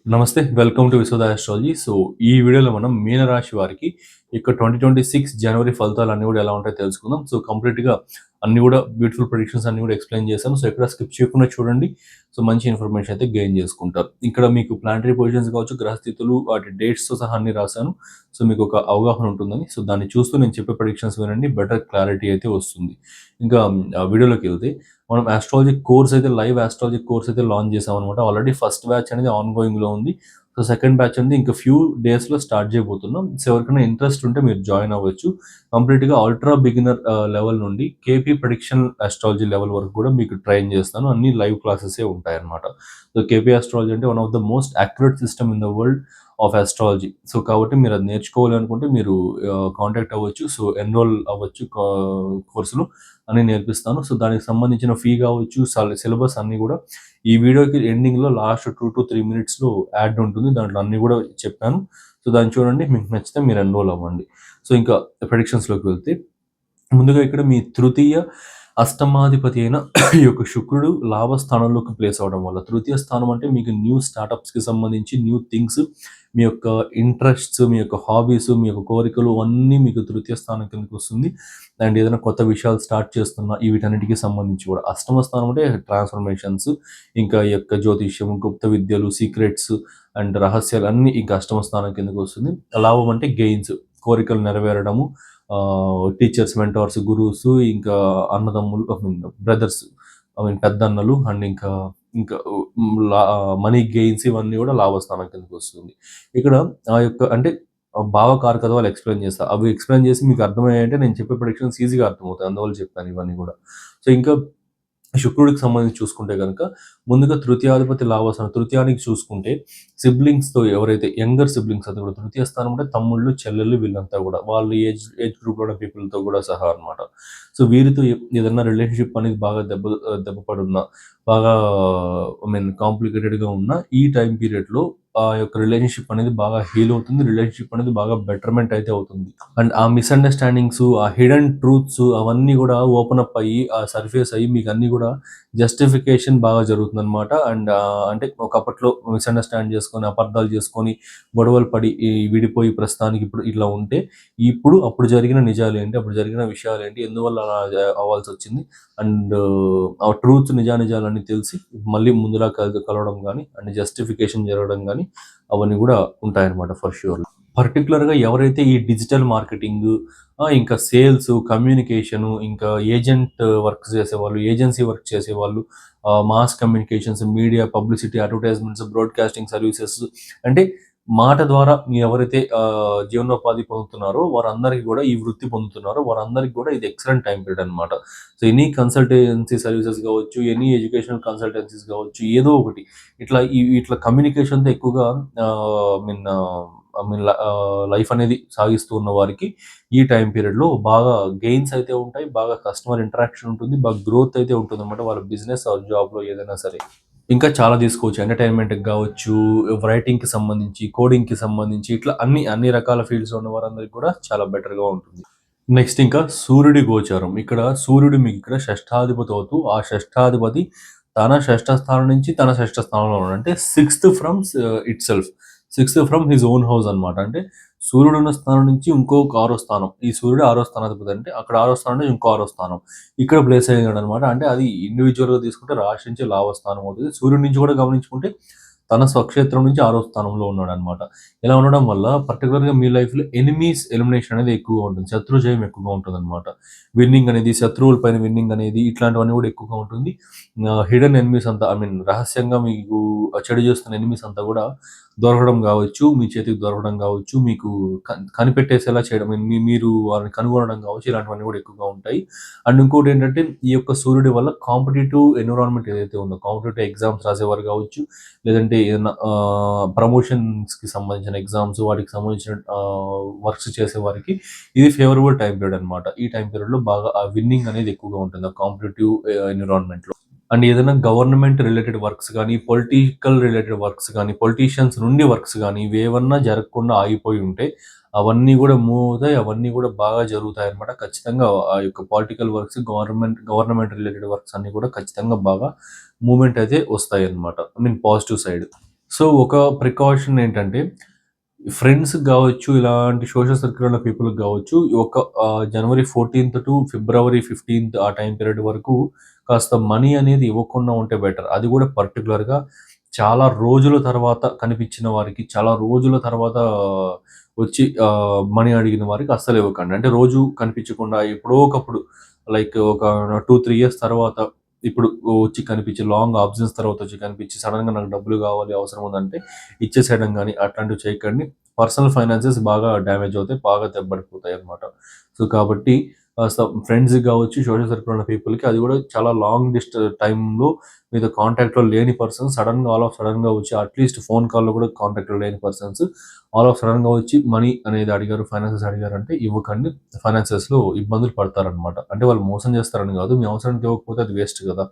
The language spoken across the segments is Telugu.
నమస్తే. Welcome to Vishwada astrology. ఈ వీడియోలో మనం మీనరాశి వారికి 2026 జనవరి ఫలితాలన్నీ గూడా ఎలా ఉంటాయో తెలుసుకుందాం. కంప్లీట్‌గా అన్నీ గూడా బ్యూటిఫుల్ ప్రెడిక్షన్స్ అన్నీ గూడా ఎక్స్‌ప్లెయిన్ చేశాను. ఎక్కడ స్కిప్ చేయకుండా చూడండి. మంచి ఇన్ఫర్మేషన్ అయితే గెయిన్ చేసుకుంటారు. ఇక్కడ మీకు ప్లానటరీ పొజిషన్స్ కావచ్చు, గ్రహస్థితులు వాటి డేట్స్‌తో సహా అన్నీ రాశాను. మీకు ఒక అవగాహన ఉంటుందని. దాన్ని చూస్తూ నేను చెప్పే ప్రెడిక్షన్స్ వినండి. బెటర్ క్లారిటీ అయితే వస్తుంది. ఇంకా వీడియోలోకెళ్తే మనం ఆస్ట్రాలజీ కోర్స్ అయితే లైవ్ ఆస్ట్రాలజీ కోర్స్ అయితే లాంచ్ చేసామనమాట. ఆల్రెడీ ఫస్ట్ బ్యాచ్ అనేది ఆన్‌గోయింగ్‌లో ఉంది. సెకండ్ బ్యాచ్ అనేది ఇంకా ఫ్యూ డేస్‌లో స్టార్ట్ చేయబోతున్నాం. ఎవరికైనా ఇంట్రెస్ట్ ఉంటే మీరు జాయిన్ అవ్వచ్చు. కంప్లీట్‌గా అల్ట్రా బిగినర్ లెవెల్ నుండి కేపీ ప్రెడిక్షన్ ఆస్ట్రాలజీ లెవెల్ వరకు కూడా మీకు ట్రైన్ చేస్తాను. అన్ని లైవ్ క్లాసెసే ఉంటాయన్నమాట. కేపీ ఆస్ట్రాలజీ అంటే one of the most accurate system in the world of astrology. కాబట్టి మీరు అది నేర్చుకోవాలి అనుకుంటే మీరు కాంటాక్ట్ అవ్వచ్చు. ఎన్రోల్ అవ్వచ్చు కోర్సులో అన్నీ నేర్పిస్తాను. దానికి సంబంధించిన ఫీ కావచ్చు, సిలబస్ అన్నీ కూడా ఈ వీడియోకి ఎండింగ్‌లో లాస్ట్ 2-3 మినిట్స్‌లో యాడ్ ఉంటుంది. దాంట్లో అన్నీ కూడా చెప్పాను. దాన్ని చూడండి. మీకు నచ్చితే మీరు ఎన్రోల్ అవ్వండి. ఇంకా ప్రెడిక్షన్స్‌లోకి వెళ్తే ముందుగా ఇక్కడ మీ తృతీయ అష్టమాధిపతి అయిన ఈ యొక్క శుక్రుడు లాభస్థానంలోకి ప్లేస్ అవ్వడం వల్ల, తృతీయ స్థానం అంటే మీకు న్యూ స్టార్టప్స్కి సంబంధించి న్యూ థింగ్స్, మీ యొక్క ఇంట్రెస్ట్స్, మీ యొక్క హాబీస్, మీ యొక్క కోరికలు అన్నీ మీకు తృతీయ స్థానం కిందకి వస్తుంది. అండ్ ఏదైనా కొత్త విషయాలు స్టార్ట్ చేస్తున్నా వీటన్నిటికీ సంబంధించి కూడా. అష్టమ స్థానం అంటే ట్రాన్స్ఫర్మేషన్స్, ఇంకా ఈ యొక్క జ్యోతిష్యం, గుప్త విద్యలు, సీక్రెట్స్ అండ్ రహస్యాలు అన్నీ ఇంకా అష్టమ స్థానం కిందకి వస్తుంది. లాభం అంటే గెయిన్స్, కోరికలు నెరవేరడము, టీచర్స్, మెంటార్స్, గురువుస్, ఇంకా అన్నదమ్ములు, బ్రదర్స్, పెద్దన్నలు అండ్ ఇంకా ఇంకా మనీ గెయిన్స్ ఇవన్నీ కూడా లాభస్థానం కిందకి వస్తుంది. ఇక్కడ ఆ యొక్క అంటే భావకారకత్వాలు ఎక్స్ప్లెయిన్ చేస్తా. అవి ఎక్స్ప్లెయిన్ చేసి మీకు అర్థమయ్యాయంటే నేను చెప్పే ప్రెడిక్షన్స్ ఈజీగా అర్థమవుతాయి. అందువల్ల చెప్పాను ఇవన్నీ కూడా. ఇంకా శుక్రుడికి సంబంధించి చూసుకుంటే గనక ముందుగా తృతీయాధిపతి లాభస్థానం. తృతీయానికి చూసుకుంటే సిబ్లింగ్స్‌తో ఎవరైతే యంగర్ సిబ్లింగ్స్ అది కూడా తృతీయ స్థానం అంటే తమ్ముళ్ళు, చెల్లెళ్ళు వీళ్ళంతా కూడా వాళ్ళ ఏజ్ గ్రూప్‌లో ఉన్న పీపుల్‌తో కూడా సహా అన్నమాట. వీరితో ఏదన్నా రిలేషన్‌షిప్ అనేది బాగా దెబ్బ పడున్నా, బాగా కాంప్లికేటెడ్‌గా ఉన్న ఈ టైం పీరియడ్‌లో ఆ యొక్క రిలేషన్‌షిప్ అనేది బాగా హీల్ అవుతుంది. రిలేషన్‌షిప్ అనేది బాగా బెటర్‌మెంట్ అయితే అవుతుంది. అండ్ ఆ మిస్‌అండర్‌స్టాండింగ్స్, ఆ హిడెన్ ట్రూత్స్ అవన్నీ కూడా ఓపెన్ అప్ అయ్యి, సర్ఫేస్ అయ్యి మీకు అన్నీ కూడా జస్టిఫికేషన్ బాగా జరుగుతుందనమాట. అండ్ అంటే ఒకప్పట్లో మిస్‌అండర్‌స్టాండ్ చేసుకొని, అపార్థాలు చేసుకొని, గొడవలు పడి విడిపోయి ప్రస్తుతానికి ఇప్పుడు ఇట్లా ఉంటే, ఇప్పుడు అప్పుడు జరిగిన నిజాలేంటి, అప్పుడు జరిగిన విషయాలేంటి, ఎందువల్ల అలా అవ్వాల్సొచ్చింది అండ్ ఆ ట్రూత్ నిజానిజాలన్నీ తెలిసి మళ్ళీ ముందులా కలవడం గానీ, అండ్ జస్టిఫికేషన్ జరగడం గానీ అవన్నీ కూడా ఉంటాయన్నమాట ఫర్ ష్యూర్. పర్టిక్యులర్‌గా ఎవరైతే ఈ డిజిటల్ మార్కెటింగు, ఇంకా సేల్స్, కమ్యూనికేషను, ఇంకా ఏజెంట్ వర్క్స్ చేసేవాళ్ళు, ఏజెన్సీ వర్క్ చేసేవాళ్ళు, mass communications, media, publicity, advertisements, broadcasting services అంటే మాట ద్వారా ఎవరైతే జీవనోపాధి పొందుతున్నారో వారందరికీ కూడా ఈ వృత్తి పొందుతున్నారో వారందరికీ కూడా ఇది ఎక్సలెంట్ టైమ్ పీరియడ్ అనమాట. ఎనీ కన్సల్టెన్సీ సర్వీసెస్ కావచ్చు, ఎనీ ఎడ్యుకేషనల్ కన్సల్టెన్సీస్ కావచ్చు, ఏదో ఒకటి ఇట్లా కమ్యూనికేషన్‌తో ఎక్కువగా ఆహ్, మీన్ లైఫ్ అనేది సాగిస్తూ ఉన్న వారికి ఈ టైం పీరియడ్‌లో బాగా గెయిన్స్ అయితే ఉంటాయి. బాగా కస్టమర్ ఇంటరాక్షన్ ఉంటుంది. బాగా గ్రోత్ అయితే ఉంటుందన్నమాట. వాళ్ళ బిజినెస్ ఆర్ జాబ్‌లో ఏదైనా సరే. ఇంకా చాలా తీసుకోవచ్చు. ఎంటర్‌టైన్‌మెంట్‌కి గావచ్చు, రైటింగ్‌కి సంబంధించి, కోడింగ్‌కి సంబంధించి ఇట్లా అన్ని రకాల ఫీల్డ్స్‌లో ఉన్న వారందరికి కూడా చాలా బెటర్‌గా ఉంటుంది. నెక్స్ట్ ఇంకా సూర్యుడి గోచారం. ఇక్కడ సూర్యుడు మీకు ఇక్కడ షష్ఠాధిపతి అవుతూ, ఆ షష్ఠాధిపతి తన షష్ఠ స్థానం నుంచి తన షష్ఠ స్థానంలో ఉన్నాడు. అంటే sixth from itself. Sixth from his own house అన్నమాట. అంటే సూర్యుడు ఉన్న స్థానం నుంచి ఇంకొక ఆరో స్థానం. ఈ సూర్యుడు ఆరో స్థానాధిపతి అంటే అక్కడ ఆరో స్థానం నుంచి ఇంకో ఆరో స్థానం. ఇక్కడ ప్లేస్ అయ్యాడన్నమాట. అంటే అది ఇండివిడ్యువల్‌గా తీసుకుంటే రాశి నుంచి లాభ స్థానం అవుతది. సూర్యుడి నుంచి కూడా గమనించుకుంటే తన స్వక్షేత్రం నుంచి ఆరో స్థానంలో ఉన్నాడన్నమాట. ఇలా ఉండడం వల్ల పర్టిక్యులర్‌గా మీ లైఫ్‌లో ఎనిమీస్ ఎలిమినేషన్ అనేది ఎక్కువగా ఉంటుంది. శత్రు జయం ఎక్కువగా ఉంటుందన్నమాట. విన్నింగ్ అనేది, శత్రువుల పైన విన్నింగ్ అనేది ఇట్లాంటివన్నీ కూడా ఎక్కువగా ఉంటుంది. హిడెన్ ఎనిమీస్ అంతా రహస్యంగా మీకు చెడు చేస్తున్న ఎనిమీస్ అంతా కూడా దొరకడం కావచ్చు, మీ చేతికి దొరకడం కావచ్చు, మీకు కనిపెట్టేసేలా చేయడం, మీరు వాళ్ళని కనుగొనడం కావచ్చు, ఇలాంటివన్నీ కూడా ఎక్కువగా ఉంటాయి. అండ్ ఇంకోటేంటంటే ఈ యొక్క సూర్యుడి వల్ల కాంపిటీటివ్ ఎన్విరాన్మెంట్ ఏదైతే ఉందో, కాంపిటీటివ్ ఎగ్జామ్స్ రాసేవారు కావచ్చు, లేదంటే ఏదైనా ప్రమోషన్స్‌కి సంబంధించిన ఎగ్జామ్స్ వాటికి సంబంధించిన వర్క్స్ చేసేవారికి ఇది ఫేవరబుల్ టైమ్ పీరియడ్ అనమాట. ఈ టైమ్ పీరియడ్‌లో బాగా ఆ విన్నింగ్ అనేది ఎక్కువగా ఉంటుంది. ఆ కాంపిటీటివ్ ఎన్విరాన్మెంట్‌లో. అండ్ ఏదైనా గవర్నమెంట్ రిలేటెడ్ వర్క్స్ గానీ, పొలిటికల్ రిలేటెడ్ వర్క్స్ గానీ, పొలిటీషియన్స్ నుండి వర్క్స్ గానీ, ఇవేవన్నా జరగకుండా ఆగిపోయి ఉంటే, అవన్నీ గూడా మూవ్ అవుతాయి. అవన్నీ గూడా బాగా జరుగుతాయన్నమాట. ఖచ్చితంగా ఆ యొక్క political works, government related works అన్నీ కూడా ఖచ్చితంగా బాగా మూవ్‌మెంట్ అయితే వస్తాయన్నమాట. Positive side. సో, ఒక ప్రికాషన్ ఏంటంటే, ఫ్రెండ్స్‌కి గావచ్చు, ఇలాంటి సోషల్ సర్కిల్ ఉన్న పీపుల్‌కి గావచ్చు, ఒక జనవరి 14థ్ టు ఫిబ్రవరి 15థ్ ఆ టైం పీరియడ్ వరకు కాస్త మనీ అనేది ఇవ్వకుండా ఉంటే బెటర్. అది గూడా పర్టిక్యులర్‌గా చాలా రోజుల తర్వాత కనిపించిన వారికి, చాలా రోజుల తర్వాత వచ్చి మనీ అడిగిన వారికి అస్సలు ఇవ్వకండి. అంటే రోజు కనిపించకుండా ఎప్పుడో ఒకప్పుడు లైక్ ఒక 2, 3 ఇయర్స్ తర్వాత ఇప్పుడు వచ్చి కనిపించి లాంగ్ ఆబ్సెన్స్ తర్వాత వచ్చి కనిపించి సడెన్‌గా నాకు డబ్బులు కావాలి, అవసరం ఉందంటే ఇచ్చేసేయడం గాని అట్లాంటివి చేయకండి. పర్సనల్ ఫైనాన్సెస్ బాగా డ్యామేజ్ అవుతాయి. బాగా దెబ్బతిపోతాయన్నమాట. సో, కాబట్టి ఫ్రెండ్స్‌కి గావచ్చు, సోషల్ సర్కిల్ ఉన్న పీపుల్‌కి అది గూడా చాలా లాంగ్ టైమ్‌లో మీతో కాంటాక్ట్‌లో లేని పర్సన్ సడెన్‌గా ఆల్ ఆఫ్ సడెన్‌గా వచ్చి అట్‌లీస్ట్ ఫోన్ కాల్‌లో గూడా కాంటాక్ట్‌లో లేని పర్సన్స్ ఆల్ ఆఫ్ సడెన్‌గా వచ్చి మనీ అనేది అడిగారు, ఫైనాన్సెస్ అడిగారంటే ఇవ్వకండి. ఫైనాన్సెస్‌లో ఇబ్బందులు పడతారనమాట. అంటే వాళ్ళు మోసం చేస్తారని గాదు. మీ అవసరానికి ఇవ్వకపోతే అది వేస్ట్ గదా!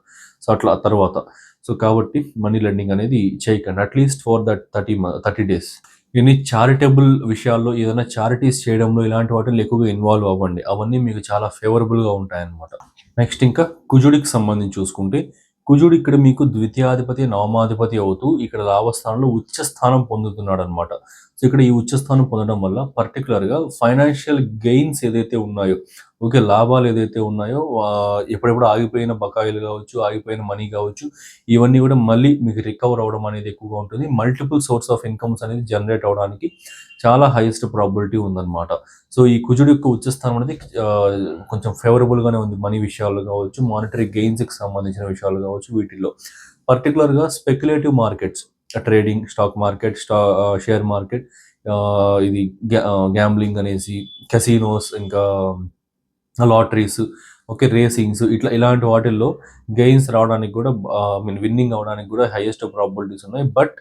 సో, అట్లా తర్వాత. సో, కాబట్టి మనీ లెండింగ్ అనేది చేయకండి. At least for that 30 days. Any charitable విషయాల్లో ఏదైనా చారిటీస్ చేయడంలో ఇలాంటి వాటిల్లో ఎక్కువగా ఇన్వాల్వ్ అవ్వండి. అవన్నీ మీకు చాలా ఫేవరబుల్‌గా ఉంటాయన్నమాట. నెక్స్ట్ ఇంకా కుజుడికి సంబంధించి చూసుకుంటే, కుజుడు ఇక్కడ మీకు ద్వితీయాధిపతి, నవమాధిపతి అవుతూ ఇక్కడ లాభస్థానంలో ఉచ్చ స్థానం పొందుతున్నాడనమాట. సో, ఇక్కడ ఈ ఉచ్చ స్థానం పొందడం వల్ల పర్టిక్యులర్‌గా ఫైనాన్షియల్ గెయిన్స్ ఏదైతే ఉన్నాయో, ఓకే. లాభాలు ఏదైతే ఉన్నాయో ఎప్పుడెప్పుడు ఆగిపోయిన బకాయిలు గావచ్చు, ఆగిపోయిన మనీ గావచ్చు, ఇవన్నీ గూడా మళ్ళీ మీకు రికవర్ అవ్వడం అనేది ఎక్కువగా ఉంటుంది. మల్టిపుల్ సోర్స్ ఆఫ్ ఇన్‌కమ్స్ అనేది జనరేట్ అవ్వడానికి చాలా హైయెస్ట్ ప్రాబబిలిటీ ఉందనమాట. సో, ఈ కుజుడు యొక్క ఉచ్చస్థానం అనేది కొంచెం ఫేవరబుల్‌గానే ఉంది. మనీ విషయాల్లో గావచ్చు, మానిటరీ గెయిన్స్‌కి సంబంధించిన విషయాలు గావచ్చు వీటిల్లో. పర్టిక్యులర్‌గా speculative markets, trading, stock market, share market, ఇది గ్యాంబ్లింగ్ అనేసి, కసినోస్, ఇంకా లాటరీస్, ఓకే. రేసింగ్స్ ఇలాంటి వాటిల్లో గెయిన్స్ రావడానికి గూడా ఐ మీన్ విన్నింగ్ అవ్వడానికి గూడా హైయెస్ట్ ప్రాబబిలిటీస్ ఉన్నాయి. బట్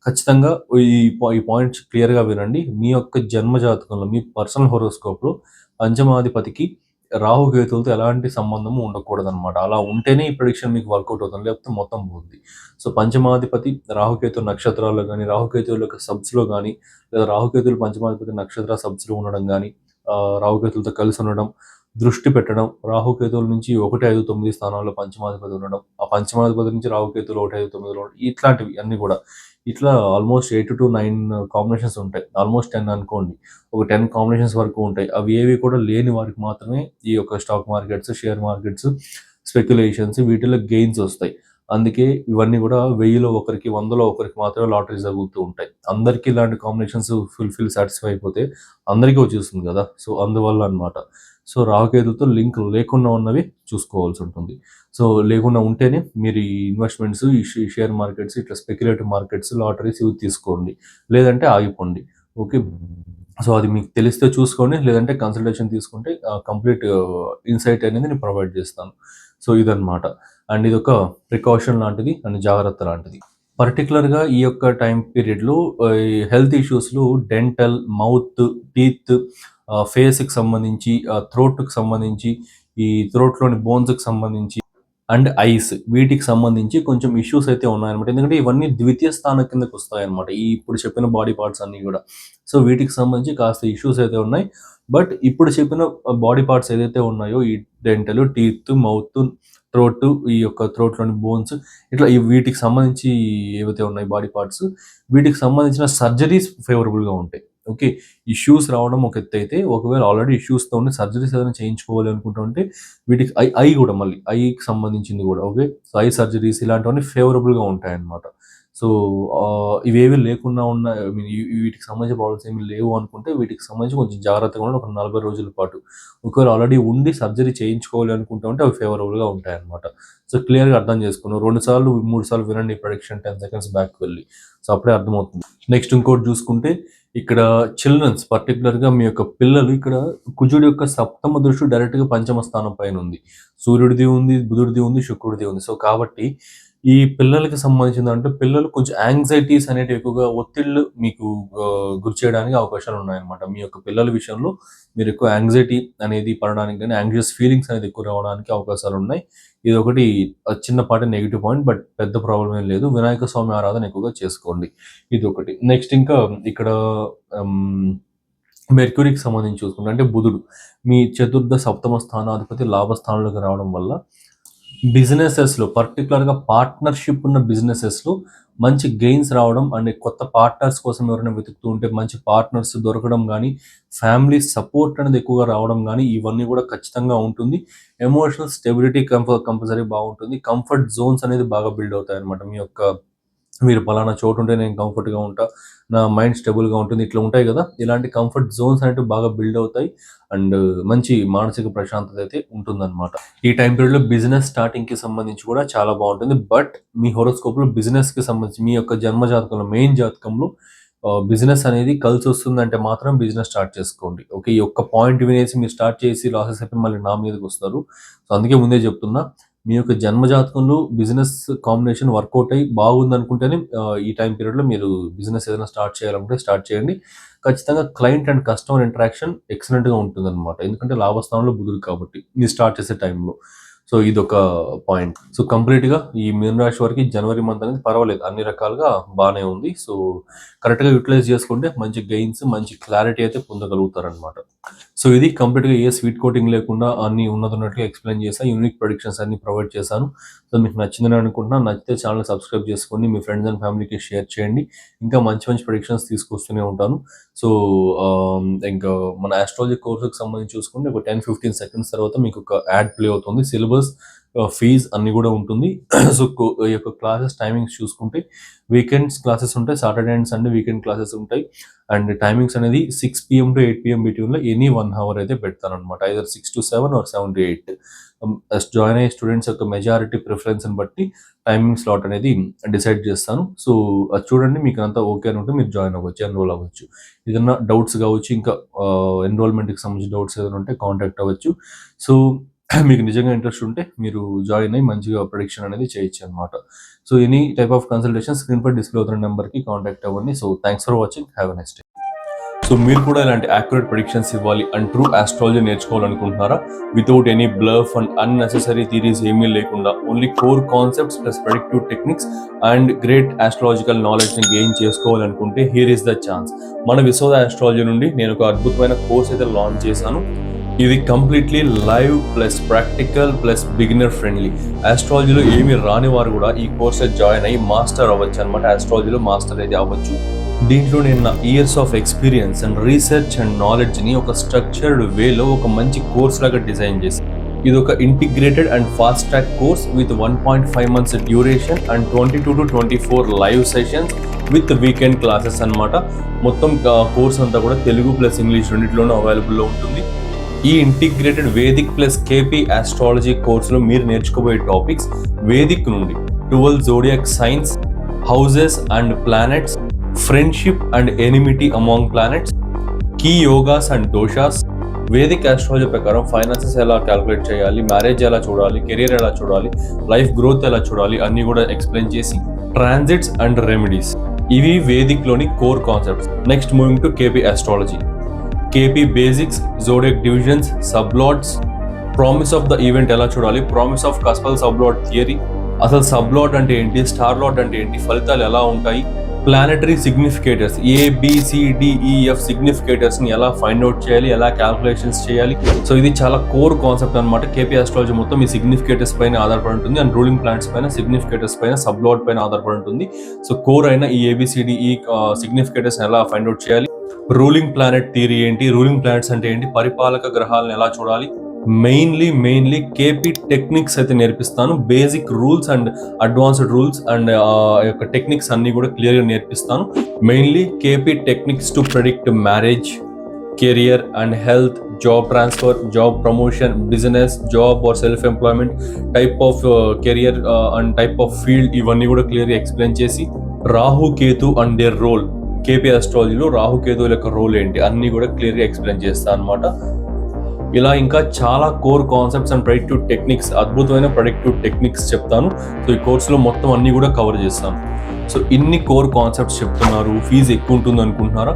ఖచ్చితంగా ఈ పాయింట్స్ క్లియర్‌గా వినండి. మీ యొక్క జన్మ జాతకంలో, మీ పర్సనల్ హోరోస్కోప్‌లో పంచమాధిపతికి రాహుకేతువులతో ఎలాంటి సంబంధము ఉండకూడదనమాట. అలా ఉంటేనే ఈ ప్రిడిక్షన్ మీకు వర్కౌట్ అవుతుంది. లేకపోతే మొత్తం పోద్ది. సో, పంచమాధిపతి రాహుకేతు నక్షత్రాల్లో గాని, రాహుకేతువుల యొక్క సబ్స్‌లో గాని, లేదా రాహుకేతువులు పంచమాధిపతి నక్షత్ర సబ్స్‌లో ఉండడం గాని, రాహుకేతువులతో కలిసి ఉండడం, దృష్టి పెట్టడం, రాహుకేతువుల నుంచి 1, 5, 9 స్థానాల్లో పంచమాధిపతి ఉండడం, ఆ పంచమాధిపతి నుంచి రాహుకేతువులు 1, 5, 9లో ఇట్లాంటివి అన్నీ గూడా. ఇట్లా ఆల్మోస్ట్ 8-9 కాంబినేషన్స్ ఉంటాయి. ఆల్మోస్ట్ 10 అనుకోండి. ఒక 10 కాంబినేషన్స్ వరకు ఉంటాయి. అవి ఏవి కూడా లేని వారికి మాత్రమే ఈ యొక్క stock markets, share markets, speculations వీటిలో గెయిన్స్ ఒస్తాయి. అందుకే ఇవన్నీ గూడా 1000లో ఒకరికి, 100లో ఒకరికి మాత్రమే లాటరీస్ తగులుతూ ఉంటాయి. అందరికీ ఇలాంటి కాంబినేషన్స్ సాటిస్ఫై అయిపోతే అందరికీ వచ్చేస్తుంది గదా! సో, అందువల్ల అన్నమాట. సో, రాహుకేతులతో లింక్ లేకుండా ఉన్నవి చూసుకోవాల్సుంటుంది. సో, లేకుండా ఉంటేనే మీరు ఈ ఇన్వెస్ట్‌మెంట్స్, ఈ షేర్ మార్కెట్స్, ఇట్లా స్పెక్యులేటివ్ మార్కెట్స్, లాటరీస్ ఇవి తీసుకోండి. లేదంటే ఆగిపోండి. ఓకే. సో, అది మీకు తెలిస్తే చూసుకోండి. లేదంటే కన్సల్టేషన్ తీసుకుంటే కంప్లీట్ ఇన్‌సైట్ అనేది నేను ప్రొవైడ్ చేస్తాను. సో, ఇదన్నమాట. అండ్ ఇదొక ప్రికాషన్ లాంటిది అండ్ జాగ్రత్త లాంటిది. పర్టిక్యులర్‌గా ఈ యొక్క టైమ్ పీరియడ్‌లో ఈ హెల్త్ ఇష్యూస్‌లో డెంటల్, మౌత్, టీత్, ఫేస్‌కి సంబంధించి, థ్రోట్‌కి సంబంధించి, ఈ థ్రోట్‌లోని బోన్స్‌కి సంబంధించి అండ్ ఐస్ వీటికి సంబంధించి కొంచెం ఇష్యూస్ అయితే ఉన్నాయన్నమాట. ఎందుకంటే ఇవన్నీ ద్వితీయ స్థానం కిందకొస్తాయన్నమాట. ఈ ఇప్పుడు చెప్పిన బాడీ పార్ట్స్ అన్నీ గూడా. సో, వీటికి సంబంధించి కాస్త ఇష్యూస్ అయితే ఉన్నాయి. బట్ ఇప్పుడు చెప్పిన బాడీ పార్ట్స్ ఏదైతే ఉన్నాయో ఈ డెంటల్, టీత్, మౌత్, థ్రోట్, ఈ యొక్క థ్రోట్‌లోని బోన్స్ ఇట్లా వీటికి సంబంధించి ఏవైతే ఉన్నాయి బాడీ పార్ట్స్, వీటికి సంబంధించిన సర్జరీస్ ఫేవరబుల్‌గా ఉంటాయి. ఓకే. ఇష్యూస్ రావడం ఒక ఎత్తైతే, ఒకవేళ ఆల్రెడీ ఇష్యూస్‌తో ఉండి సర్జరీస్ ఏదైనా చేయించుకోవాలి అనుకుంటుంటే వీటికి ఐ గూడా మళ్ళీ ఐకి సంబంధించింది గూడా. ఓకే. సో, ఐ సర్జరీస్ ఇలాంటివన్నీ ఫేవరబుల్‌గా ఉంటాయన్నమాట. సో, ఇవేవి లేకుండా ఉన్న ఐ మీన్ వీటికి సంబంధించిన ప్రాబ్లమ్స్ ఏమి లేవు అనుకుంటే వీటికి సంబంధించి కొంచెం జాగ్రత్తగా ఉండండి ఒక 40 రోజుల పాటు. ఒకవేళ ఆల్రెడీ ఉండి సర్జరీ చేయించుకోవాలి అనుకుంటా ఉంటే అవి ఫేవరబుల్‌గా ఉంటాయన్నమాట. సో, క్లియర్‌గా అర్థం చేసుకున్నాను. 2 సార్లు, 3 సార్లు వినండి ఈ ప్రెడిక్షన్ 10 సెకండ్స్ బ్యాక్‌కి వెళ్లి. సో, అప్పుడే అర్థమవుతుంది. నెక్స్ట్ ఇంకోటి చూసుకుంటే ఇక్కడ చిల్డ్రన్స్ పర్టిక్యులర్‌గా మీ యొక్క పిల్లలు ఇక్కడ కుజుడి యొక్క సప్తమ దృష్టి డైరెక్ట్‌గా పంచమ స్థానం పైనుంది. సూర్యుడిది ఉంది, బుధుడిది ఉంది, శుక్రుడిది ఉంది. సో, కాబట్టి ఈ పిల్లలకి సంబంధించిన దాంట్లో పిల్లలు కొంచెం యాంగ్జైటీస్ అనేటివి ఎక్కువగా ఒత్తిళ్ళు మీకు గురి చేయడానికి అవకాశాలున్నాయన్నమాట. మీ యొక్క పిల్లల విషయంలో మీరు ఎక్కువ యాంగ్జైటీ అనేది పడడానికి గాని, యాంగ్షియస్ ఫీలింగ్స్ అనేది ఎక్కువ రావడానికి అవకాశాలున్నాయి. ఇదొకటి చిన్నపాటి నెగెటివ్ పాయింట్. బట్ పెద్ద ప్రాబ్లమ్ ఏం లేదు. వినాయక స్వామి ఆరాధన ఎక్కువగా చేసుకోండి. ఇదొకటి. నెక్స్ట్ ఇంకా ఇక్కడ హ్మ్, మెర్క్యూరీకి సంబంధించి చూసుకుంటే అంటే బుధుడు మీ చతుర్థ, సప్తమ స్థానాధిపతి లాభ స్థానంలోకి రావడం వల్ల బిజినెసెస్లో పర్టికులర్గా పార్ట్నర్షిప్ ఉన్న బిజినెసెస్లో మంచి గెయిన్స్ రావడం అండ్ కొత్త పార్ట్నర్స్ కోసం ఎవరైనా వెతుకుతూ ఉంటే మంచి పార్ట్నర్స్ దొరకడం కానీ, ఫ్యామిలీ సపోర్ట్ అనేది ఎక్కువగా రావడం కానీ ఇవన్నీ కూడా ఖచ్చితంగా ఉంటుంది. ఎమోషనల్ స్టెబిలిటీ కంపల్సరీ బాగుంటుంది. కంఫర్ట్ జోన్స్ అనేది బాగా బిల్డ్ అవుతాయి అనమాట. మీరు పలానా చోటు ఉంటే నేను కంఫర్ట్గా ఉంటా, నా మైండ్ స్టేబుల్గా ఉంటుంది, ఇట్లా ఉంటాయి కదా. ఇలాంటి కంఫర్ట్ జోన్స్ అనేవి బాగా బిల్డ్ అవుతాయి అండ్ మంచి మానసిక ప్రశాంతత అయితే ఉంటుందన్నమాట. ఈ టైం పీరియడ్లో బిజినెస్ స్టార్టింగ్కి సంబంధించి కూడా చాలా బాగుంటుంది. బట్ మీ హోరోస్కోప్లో బిజినెస్కి సంబంధించి మీ యొక్క జన్మ జాతకంలో మెయిన్ జాతకంలో బిజినెస్ అనేది కలిసి వస్తుందంటే మాత్రం బిజినెస్ స్టార్ట్ చేసుకోండి. ఓకే, ఈ ఒక్క పాయింట్ వినేసి మీరు స్టార్ట్ చేసి లాసెస్ అయిపోయి మళ్ళీ నా మీదకి వస్తారు. సో అందుకే ముందే చెప్తున్నా, మీ యొక్క జన్మ జాతకంలో బిజినెస్ కాంబినేషన్ వర్కౌట్ అయ్యి బాగుంది అనుకుంటేనే ఈ టైం పీరియడ్లో మీరు బిజినెస్ ఏదైనా స్టార్ట్ చేయాలనుకుంటే స్టార్ట్ చేయండి. ఖచ్చితంగా క్లయింట్ అండ్ కస్టమర్ ఇంటరాక్షన్ ఎక్సలెంట్గా ఉంటుంది అనమాట. ఎందుకంటే లాభస్థానంలో బుధుడు కాబట్టి మీరు స్టార్ట్ చేసే టైంలో. సో ఇదొక పాయింట్. సో కంప్లీట్గా ఈ మీన రాశి వారికి జనవరి మంత్ అనేది పర్వాలేదు, అన్ని రకాలుగా బాగానే ఉంది. సో కరెక్ట్గా యూటిలైజ్ చేసుకుంటే మంచి గెయిన్స్, మంచి క్లారిటీ అయితే పొందగలుగుతారనమాట. సో ఇది కంప్లీట్గా ఏ స్వీట్ కోటింగ్ లేకుండా అన్ని ఉన్నట్టుగా ఎక్స్ప్లెయిన్ చేశాను. యూనిక్ ప్రొడిక్షన్స్ అన్ని ప్రొవైడ్ చేశాను. సో మీకు నచ్చిందని అనుకుంటున్నా. నచ్చితే ఛానల్ సబ్స్క్రైబ్ చేసుకోండి, మీ ఫ్రెండ్స్ అండ్ ఫ్యామిలీకి షేర్ చేయండి. ఇంకా మంచి మంచి ప్రొడిక్షన్స్ తీసుకొస్తూనే ఉంటాను. సో ఇంకా మన ఆస్ట్రాలజీ కోర్సుకి సంబంధించి చూసుకుంటే ఒక 10-15 సెకండ్స్ తర్వాత మీకు ఒక యాడ్ ప్లే అవుతుంది. సిలబస్, ఫీజ్ అన్ని కూడా ఉంటుంది. సో ఈ యొక్క క్లాసెస్ టైమింగ్స్ చూసుకుంటే వీకెండ్స్ క్లాసెస్ ఉంటాయి, Saturday and Sunday weekend classes ఉంటాయి. అండ్ టైమింగ్స్ అనేది 6 PM to 8 PM బిట్వీన్లో ఎనీ 1 hour అయితే పెడతానమాట. Either 6 to 7 or 7 to 8. Join అయ్యే స్టూడెంట్స్ యొక్క మెజారిటీ ప్రిఫరెన్స్ని బట్టి టైమింగ్ స్లాట్ అనేది డిసైడ్ చేస్తాను. సో అది చూడండి, మీకు అంతా ఓకే అని ఉంటే మీరు జాయిన్ అవ్వచ్చు, ఎన్రోల్ అవ్వచ్చు. ఏదైనా డౌట్స్ కావచ్చు, ఇంకా ఎన్రోల్మెంట్కి సంబంధించిన డౌట్స్ ఏదైనా ఉంటే కాంటాక్ట్ అవ్వచ్చు. సో మీకు నిజంగా ఇంట్రెస్ట్ ఉంటే మీరు జాయిన్ అయ్యి మంచిగా ప్రొడిక్షన్ అనేది చేయొచ్చు అనమాట. So any type of consultation screen పై డిస్ప్లే అవుతున్న నెంబర్కి కాంటాక్ట్ అవ్వండి. So thanks for watching, have a nice day. So మీరు కూడా ఇలాంటి యాక్యురేట్ ప్రెడిక్షన్స్ ఇవ్వాలి అండ్ ట్రూ ఆస్ట్రాలజీ నేర్చుకోవాలనుకుంటున్నారా? Without any bluff and unnecessary theories ఏమీ లేకుండా only core concepts plus predictive techniques and great astrological నాలెడ్జ్ని గెయిన్ చేసుకోవాలనుకుంటే హియర్ ఇస్ ద ఛాన్స్. మన విశ్వ ఆస్ట్రాలజీ నుండి నేను ఒక అద్భుతమైన కోర్స్ అయితే లాంచ్ చేశాను. ఇది completely live plus practical plus beginner friendly. ఆస్ట్రాలజీలో ఏమి రాని వారు కూడా ఈ కోర్స్ జాయిన్ అయ్యి మాస్టర్ అవ్వచ్చు అనమాట. ఆస్ట్రాలజీలో మాస్టర్ అయితే అవ్వచ్చు. దీంట్లో నేను నా years of experience and research and నాలెడ్జ్ని ఒక స్ట్రక్చర్డ్ వేలో ఒక మంచి కోర్స్ లాగా డిజైన్ చేశాను. ఇది ఒక integrated and fast track course with 1.5 months duration and 22 to 24 live sessions with weekend classes అనమాట. మొత్తం కోర్స్ అంతా కూడా తెలుగు ప్లస్ ఇంగ్లీష్ రెండింటిలోనూ అవైలబుల్లో ఉంటుంది. ఈ integrated Vedic plus KP astrology కోర్సులో మీరు నేర్చుకోబోయే టాపిక్స్ వేదిక్ నుండి 12 zodiac signs, houses and planets, friendship and enmity among planets, key yogas and doshas, Vedic astrology ప్రకారం ఫైనాన్సెస్ ఎలా క్యాలిక్యులేట్ చేయాలి, మ్యారేజ్ ఎలా చూడాలి, కెరీర్ ఎలా చూడాలి, లైఫ్ గ్రోత్ ఎలా చూడాలి అన్నీ కూడా ఎక్స్ప్లెయిన్ చేసి ట్రాన్సిట్స్ అండ్ రెమెడీస్, ఇవి వేదిక్లోని core concepts. Next moving to KP astrology. KP basics, zodiac divisions, sublords, promise of the event ఎలా చూడాలి, promise of cuspal sublord theory, అసలు సబ్లాట్ అంటే ఏంటి, స్టార్ లాట్ అంటే ఏంటి, ఫలితాలు ఎలా ఉంటాయి, ప్లానెటరీ సిగ్నిఫికేటర్స్ ABCDEF సిగ్నిఫికేటర్స్ని ఎలా ఫైండ్ అవుట్ చేయాలి, ఎలా క్యాల్కులేషన్స్ చేయాలి. సో ఇది చాలా కోర్ కాన్సెప్ట్ అనమాట. కేపీ ఆస్ట్రాలజీ మొత్తం ఈ సిగ్నిఫికేటర్స్ పైన ఆధారపడి ఉంటుంది అండ్ రూలింగ్ ప్లానెట్స్ పైన, సిగ్నిఫికేటర్స్ పైన, సబ్లాట్ పైన ఆధారపడి ఉంటుంది. సో కోర్ అయిన ఈ ABCDE సిగ్నిఫికేటర్స్ ఎలా ఫైండ్ అవుట్ చేయాలి, రూలింగ్ ప్లానెట్ థియరీ ఏంటి, రూలింగ్ ప్లానెట్స్ అంటే ఏంటి, పరిపాలక గ్రహాలను ఎలా చూడాలి, మెయిన్లీ కేపీ టెక్నిక్స్ అయితే నేర్పిస్తాను. Basic rules and advanced rules and యొక్క టెక్నిక్స్ అన్ని కూడా క్లియర్గా నేర్పిస్తాను. Mainly KP techniques to predict marriage, career and health, job transfer, job promotion, business, job or self employment, type of career and type of field, ఇవన్నీ కూడా క్లియర్గా ఎక్స్ప్లెయిన్ చేసి Rahu Ketu and their role, KP ఆస్ట్రాలజీలో రాహు కేతువుల యొక్క రోల్ ఏంటి అన్ని కూడా క్లియర్గా ఎక్స్ప్లెయిన్ చేస్తాను అనమాట. ఇలా ఇంకా చాలా core concepts and predictive techniques, అద్భుతమైన ప్రెడిక్టివ్ టెక్నిక్స్ చెప్తాను. సో ఈ కోర్సులో మొత్తం అన్ని కూడా కవర్ చేస్తాను. సో ఇన్ని కోర్ కాన్సెప్ట్స్ చెప్తున్నారు, ఫీజు ఎక్కువ ఉంటుంది అనుకుంటున్నారా?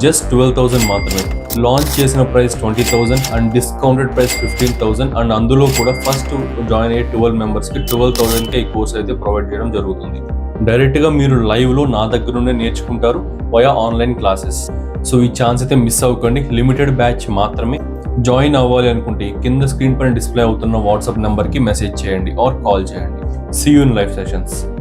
జస్ట్ 12,000 మాత్రమే. లాంచ్ చేసిన price 20,000 and discounted price 15,000 and అందులో కూడా ఫస్ట్ జాయిన్ అయ్యే 12 మెంబర్స్కి 12,000కే ఈ కోర్స్ అయితే ప్రొవైడ్ చేయడం జరుగుతుంది. డైరెక్ట్గా మీరు లైవ్లో నా దగ్గర నుండే నేర్చుకుంటారు వయా ఆన్లైన్ క్లాసెస్. సో ఈ ఛాన్స్ అయితే మిస్ అవ్వకండి. లిమిటెడ్ బ్యాచ్ మాత్రమే. జాయిన్ అవ్వాలి అనుకుంటే కింద స్క్రీన్ పైన డిస్ప్లే అవుతున్న వాట్సాప్ నెంబర్కి మెసేజ్ చేయండి ఆర్ కాల్ చేయండి. See you in live sessions.